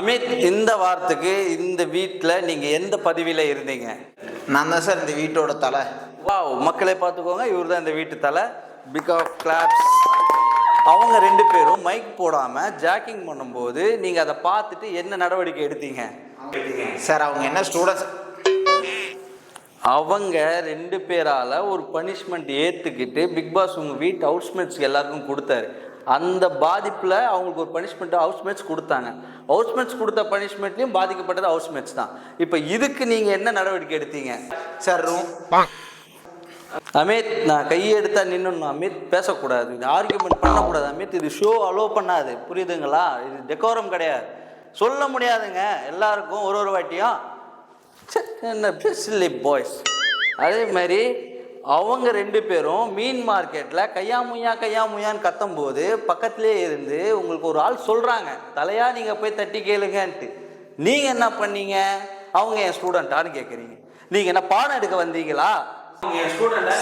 அமித், இந்த வாரத்துக்கு இந்த வீட்டில் நீங்கள் எந்த பதவியில் இருந்தீங்க? நான் தான் சார் இந்த வீட்டோட தலை. வாவ், மக்களே பார்த்துக்கோங்க, இவர் தான் இந்த வீட்டு தலை. Big of claps. அவங்க 2 பேரும் மைக் போடாமல் ஜாக்கிங் பண்ணும்போது நீங்கள் அதை பார்த்துட்டு என்ன நடவடிக்கை எடுத்தீங்க? சார் அவங்க என்ன ஸ்டூடெண்ட்ஸ், அவங்க 2 பேரால் ஒரு பனிஷ்மெண்ட் ஏற்றுக்கிட்டு பிக் பாஸ் உங்கள் வீட்டு ஹவுஸ்மேட்ஸ்க்கு எல்லாருக்கும் கொடுத்தாரு. அந்த பாதிப்பில் அவங்களுக்கு ஒரு பனிஷ்மெண்ட் ஹவுஸ்மேட்ஸ் கொடுத்தாங்க. ஹவுஸ்மேட்ஸ் கொடுத்த பனிஷ்மெண்ட்லையும் பாதிக்கப்பட்டது ஹவுஸ்மேட்ஸ் தான். இப்போ இதுக்கு நீங்கள் என்ன நடவடிக்கை எடுத்தீங்க? சார் அமித், நான் கையெடுத்தா நின்று அமித், பேசக்கூடாது, ஆர்கியூமெண்ட் பண்ணக்கூடாது அமித், இது ஷோ அலோவ் பண்ணாது, புரியுதுங்களா? இது டெக்கோரம் கிடையாது, சொல்ல முடியாதுங்க எல்லாருக்கும் ஒரு வாட்டியும். என்ன சில்லி பாய்ஸ். அதே மாதிரி அவங்க 2 பேரும் மீன் மார்க்கெட்டில் கையாமுயான்னு கத்தும்போது பக்கத்துலேயே இருந்து உங்களுக்கு ஒரு ஆள் சொல்கிறாங்க, தலையா நீங்கள் போய் தட்டி கேளுங்கன்ட்டு. நீங்கள் என்ன பண்ணீங்க? அவங்க என் ஸ்டூடெண்ட்டான்னு கேட்குறீங்க. நீங்கள் என்ன பாடம் எடுக்க வந்தீங்களா?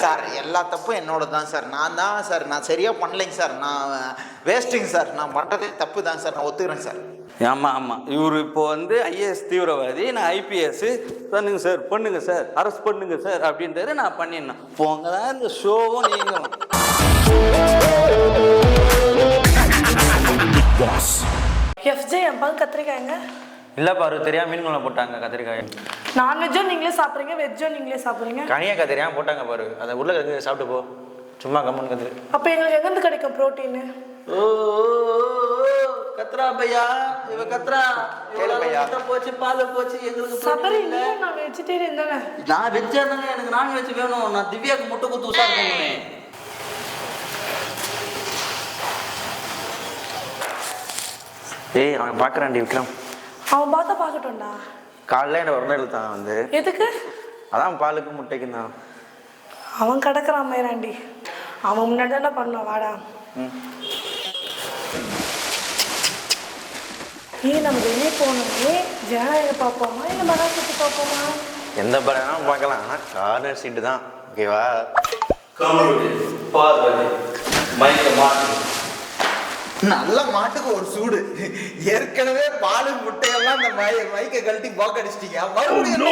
சார் எல்லா தப்பும் என்னோட தான் சார். நான் சரியாக பண்ணலைங்க சார். நான் வேஸ்ட்டுங்க சார். நான் பண்ணுறதே தப்பு தான் சார். நான் ஒத்துக்கிறேன் சார். ஆமாம், இவர் இப்போ ஐஏஎஸ் தீவிரவாதி, நான் ஐபிஎஸ், பண்ணுங்க சார் பண்ணுங்க சார், அரெஸ்ட் பண்ணுங்க சார் அப்படின்றது நான் பண்ணிடணும். போங்க தான் இந்த ஷோவும் நீங்களும். எஃப்ஜே என் கத்திரிக்காய்ங்க இல்லை பாரு, தெரியாம மீன் குழம்பு போட்டாங்க கத்திரிக்காய். நான்வெஜ்ஜும் நீங்களே சாப்பிட்றீங்க, வெஜ்ஜும் நீங்களே சாப்பிட்றீங்க. கனியாக தெரியாம போட்டாங்க பாரு, அதை உள்ள சாப்பிட்டு போ, சும்மா கம்மன் கத்திரி. அப்போ எங்களுக்கு எங்கேருந்து கிடைக்கும் ப்ரோட்டீனு? ஓ கத்ரா பையா, இவ கத்ரா பையா, போச்சு பால் போச்சு எங்களுக்கு. சபரி இல்லை, நான் வெஜிடேரியன் தானே. நான் வெஜ்ஜா தானே, எனக்கு நான்வெஜ் வேணும். நான் திவ்யாவுக்கு முட்டை குத்து உஷார் பண்ணுவேன். ஏய், அவன் பார்க்குறான்டி விக்ரம். அவன் பார்த்தா பார்க்கட்டும்டா. காலைல என்ன ஒரு நாள் தான் எதுக்கு? அதான் பாலுக்கு முட்டைக்கு தான். அவன் கிடக்குறான் மேராண்டி, அவன் முன்னாடி தானே பண்ணான். வாடா. நம்ம வெளியே போனோமே ஜனநாயக பார்ப்போமா இல்லை படம் சுற்றி பார்ப்போமா? எந்த படம் பார்க்கலாம், ஆனால் கார்னர் சீட்டு தான். ஓகேவா? நல்ல மாட்டுக்கு ஒரு சூடு. ஏற்கனவே பாலு முட்டையெல்லாம் இந்த மைக்கை கழட்டி பாக் அடிச்சிட்டீங்க. மறுபடியும்